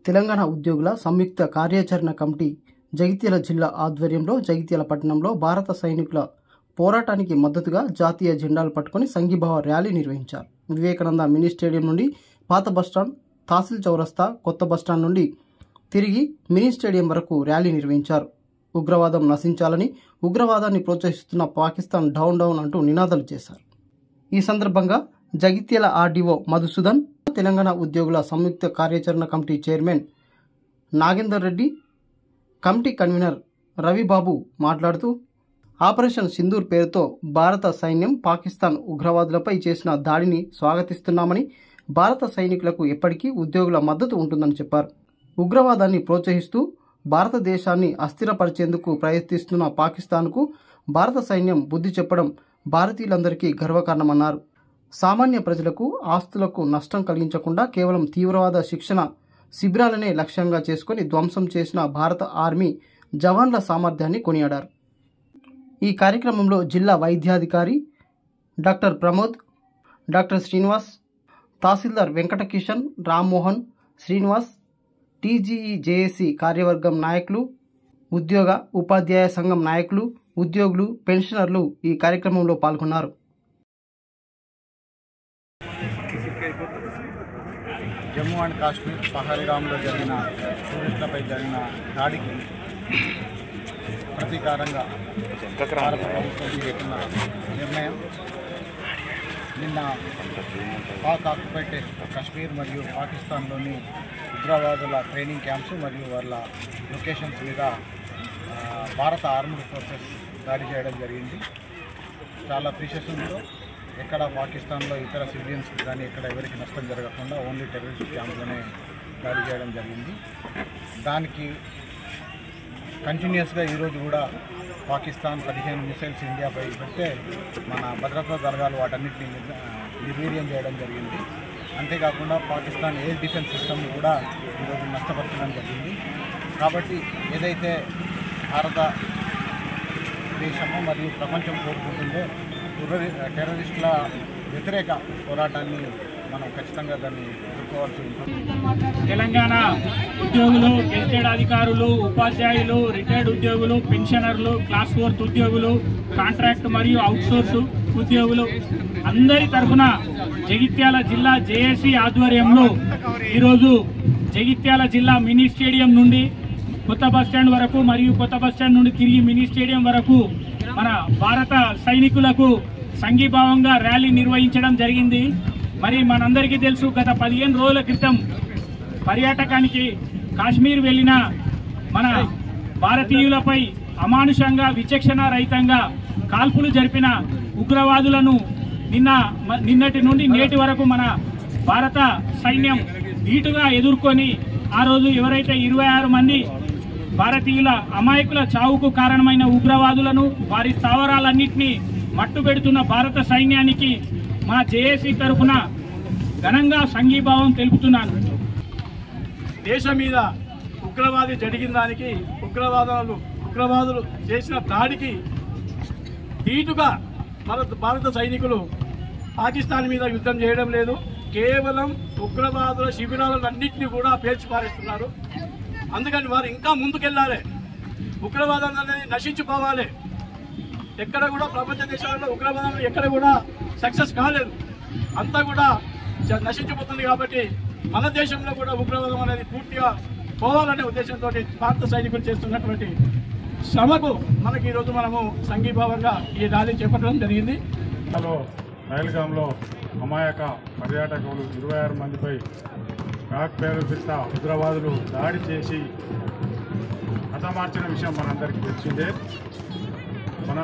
తెలంగాణ ఉద్యోగుల సంయుక్త కార్యాచరణ కమిటీ జగిత్యాల జిల్లా ఆధ్వర్యంలో జగిత్యాల పట్టణంలో భారత సైనికుల పోరాటానికి మద్దతుగా జాతీయ జెండాలు పట్టుకుని సంఘీభావ ర్యాలీ నిర్వహించారు. వివేకానంద మినీ స్టేడియం నుండి పాత బస్టాండ్, తహసీల్ చౌరస్తా, కొత్త బస్టాండ్ నుండి తిరిగి మినీ స్టేడియం వరకు ర్యాలీ నిర్వహించారు. ఉగ్రవాదం నశించాలని, ఉగ్రవాదాన్ని ప్రోత్సహిస్తున్న పాకిస్తాన్ డౌన్ డౌన్ అంటూ నినాదాలు చేశారు. ఈ సందర్భంగా జగిత్యాల ఆర్డీఓ మధుసూదన్, తెలంగాణ ఉద్యోగుల సంయుక్త కార్యాచరణ committee chairman Nagender Reddy, committee convener Ravibabu మాట్లాడుతూ ఆపరేషన్ సింధూర్ పేరుతో భారత సైన్యం పాకిస్తాన్ ఉగ్రవాదులపై చేసిన దాడిని స్వాగతిస్తున్నామని, భారత సైనికులకు ఎప్పటికీ ఉద్యోగుల మద్దతు ఉంటుందని చెప్పారు. ఉగ్రవాదాన్ని ప్రోత్సహిస్తూ భారతదేశాన్ని అస్థిరపరిచేందుకు ప్రయత్నిస్తున్న పాకిస్తాన్కు భారత సైన్యం బుద్ధి చెప్పడం భారతీయులందరికీ గర్వకారణమన్నారు. సామాన్య ప్రజలకు, ఆస్తులకు నష్టం కలిగించకుండా కేవలం తీవ్రవాద శిక్షణ శిబిరాలనే లక్ష్యంగా చేసుకుని ధ్వంసం చేసిన భారత ఆర్మీ జవాన్ల సామర్థ్యాన్ని కొనియాడారు. ఈ కార్యక్రమంలో జిల్లా వైద్యాధికారి డాక్టర్ ప్రమోద్, డాక్టర్ శ్రీనివాస్, తహసీల్దార్ వెంకటకిషన్, రామ్మోహన్, శ్రీనివాస్, టీజీఈ జేఏసీ కార్యవర్గం నాయకులు, ఉద్యోగ ఉపాధ్యాయ సంఘం నాయకులు, ఉద్యోగులు, పెన్షనర్లు ఈ కార్యక్రమంలో పాల్గొన్నారు. జమ్మూ అండ్ కాశ్మీర్ పహల్గామ్లో జరిగిన టూరిస్టులపై జరిగిన దాడికి ప్రతీకారంగా భారత ప్రభుత్వం చేసిన నిర్ణయం నిన్న పాక్ ఆక్యుపైడ్ కశ్మీర్ మరియు పాకిస్తాన్లోని ఉగ్రవాదుల ట్రైనింగ్ క్యాంప్స్ మరియు వాళ్ళ లొకేషన్స్ మీద భారత ఆర్మ్డ్ ఫోర్సెస్ దాడి చేయడం జరిగింది. చాలా ప్రిసిషన్తో ఎక్కడ పాకిస్తాన్లో ఇతర సివిలియన్స్ కానీ ఎక్కడ ఎవరికి నష్టం జరగకుండా ఓన్లీ టెర్రరిస్ట్ క్యాంప్లోనే దాడి చేయడం జరిగింది. దానికి కంటిన్యూస్గా ఈరోజు కూడా పాకిస్తాన్ 15 మిసైల్స్ ఇండియాపై పెడితే మన భద్రతా దళాలు వాటన్నిటిని నిర్వీర్యం చేయడం జరిగింది. అంతేకాకుండా పాకిస్తాన్ ఎయిర్ డిఫెన్స్ సిస్టమ్ని కూడా ఈరోజు నష్టపరచడం జరిగింది. కాబట్టి ఏదైతే భారత దేశము మరియు ప్రపంచం కోరుకుంటుందో టెర్రరిస్టుల వ్యతిరేక పోరాటాన్ని మనం ఖచ్చితంగా దాన్ని ఎదుర్కోవాల్సి ఉంటుంది. తెలంగాణ ఉద్యోగులు, గెజిటెడ్ అధికారులు, ఉపాధ్యాయులు, రిటైర్డ్ ఉద్యోగులు, పెన్షనర్లు, క్లాస్ 4 ఉద్యోగులు, కాంట్రాక్ట్ మరియు అవుట్సోర్సు ఉద్యోగులు అందరి తరఫున జగిత్యాల జిల్లా జేఏసీ ఆధ్వర్యంలో ఈరోజు జగిత్యాల జిల్లా మినీ స్టేడియం నుండి కొత్త బస్టాండ్ వరకు మరియు కొత్త బస్టాండ్ నుండి తిరిగి మినీ స్టేడియం వరకు మన భారత సైనికులకు సంఘీభావంగా ర్యాలీ నిర్వహించడం జరిగింది. మరి మనందరికీ తెలుసు, గత 15 రోజుల క్రితం పర్యాటకానికి కాశ్మీర్ వెళ్లిన మన భారతీయులపై అమానుషంగా, విచక్షణ రహితంగా కాల్పులు జరిపిన ఉగ్రవాదులను నిన్నటి నుండి నేటి వరకు మన భారత సైన్యం ధీటుగా ఎదుర్కొని ఆ రోజు ఎవరైతే 26 మంది భారతీయుల అమాయకుల చావుకు కారణమైన ఉగ్రవాదులను, వారి స్థావరాలన్నింటినీ మట్టుబెడుతున్న భారత సైన్యానికి మా జేఏసీ తరఫున ఘనంగా సంఘీభావం తెలుపుతున్నాను. దేశం మీద ఉగ్రవాది జరిగిన దానికి, ఉగ్రవాదులు చేసిన దాడికి ధీటుగా భారత సైనికులు పాకిస్తాన్ మీద యుద్ధం చేయడం లేదు. కేవలం ఉగ్రవాదుల శిబిరాలన్నింటినీ కూడా పేల్చిపారేస్తున్నారు. అందుకని వారు ఇంకా ముందుకెళ్ళాలి. ఉగ్రవాదం అనేది నశించిపోవాలి. ఎక్కడ కూడా ప్రపంచ దేశాలలో ఉగ్రవాదం ఎక్కడ కూడా సక్సెస్ కాలేదు, అంతా కూడా నశించిపోతుంది. కాబట్టి మన దేశంలో కూడా ఉగ్రవాదం అనేది పూర్తిగా పోవాలనే ఉద్దేశంతో భారత సైనికులు చేస్తున్నటువంటి శ్రమకు మనకి ఈరోజు మనము సంఘీభావంగా ఈ ర్యాలీ చేపట్టడం జరిగింది. పహల్గామ్లో అమాయక పర్యాటకులు 26 మందిపై పాక్ ప్రేరేపిత ఉగ్రవాదులు దాడి చేసి హతమార్చిన విషయం మనందరికీ తెలిసిందే. మన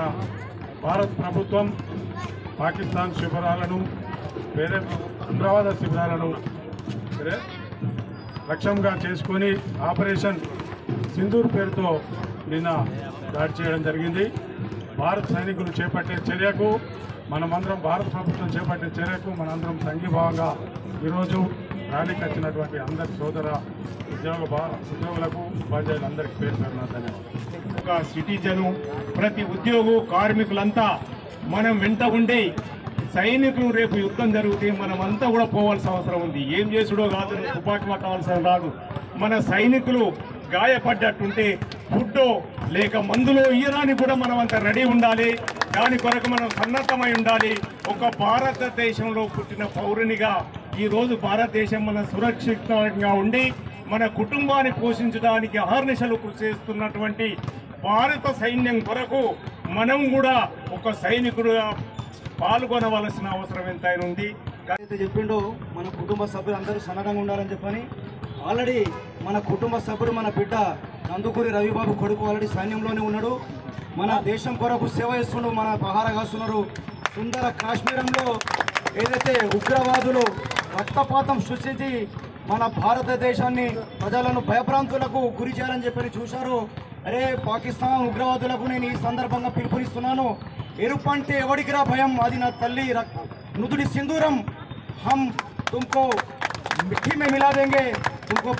భారత ప్రభుత్వం పాకిస్తాన్ శిబిరాలను, వేరే ఉగ్రవాద శిబిరాలను లక్ష్యంగా చేసుకొని ఆపరేషన్ సింధూర్ పేరుతో నిన్న దాడి చేయడం జరిగింది. భారత సైనికులు చేపట్టే చర్యకు మనమందరం, భారత ప్రభుత్వం చేపట్టే చర్యకు మనందరం సంఘీభావంగా ఈరోజు ర్యాలీకి వచ్చినటువంటి అందరి సోదర ఉద్యోగులకు, ఉపాధ్యాయులందరికీ పేరు పేరున ధన్యవాదాలు. ఒక సిటిజను, ప్రతి ఉద్యోగు, కార్మికులంతా మనం వెంట ఉండి సైనికులు రేపు యుద్ధం జరిగితే మనమంతా కూడా పోవాల్సిన అవసరం ఉంది. ఏం చేసుడో కాదు, తుపాకీ పట్టాల్సిన రాదు. మన సైనికులు గాయపడ్డట్టుంటే ఫుడ్డో లేక మందులో ఇయ్యడానికి కూడా మనం అంత రెడీ ఉండాలి. దాని కొరకు మనం సన్నద్ధమై ఉండాలి. ఒక భారతదేశంలో పుట్టిన పౌరునిగా ఈరోజు భారతదేశం మన సురక్షితంగా ఉండి మన కుటుంబాన్ని పోషించడానికి అహర్నిశలు కృషి చేస్తున్నటువంటి భారత సైన్యం కొరకు మనం కూడా ఒక సైనికుడుగా పాల్గొనవలసిన అవసరం ఎంతైనా ఉంది. అయితే చెప్పిండో మన కుటుంబ సభ్యులు అందరూ సన్నద్ధంగా ఉండాలని చెప్పని ఆల్రెడీ మన కుటుంబ సభ్యుడు మన బిడ్డ నందుకూరి రవిబాబు కొడుకు ఆల్రెడీ సైన్యంలోనే ఉన్నాడు. మన దేశం కొరకు సేవ చేస్తుండు, మన పహార కాస్తున్నారు. సుందర కాశ్మీరంలో ఏదైతే ఉగ్రవాదులు రక్తపాతం సృష్టించి మన భారతదేశాన్ని ప్రజలను భయభ్రాంతులకు గురి చేయాలని చెప్పని చూశారు. అరే పాకిస్తాన్ ఉగ్రవాదులకు నేను ఈ సందర్భంగా పిలుపునిస్తున్నాను. ఎరుపంటే ఎవడికిరా భయం, అది నా తల్లి నుదుడి సింధూరం. హమ్ తుమ్కో మిట్టి మే మిలా దేంగే, తుమ్కో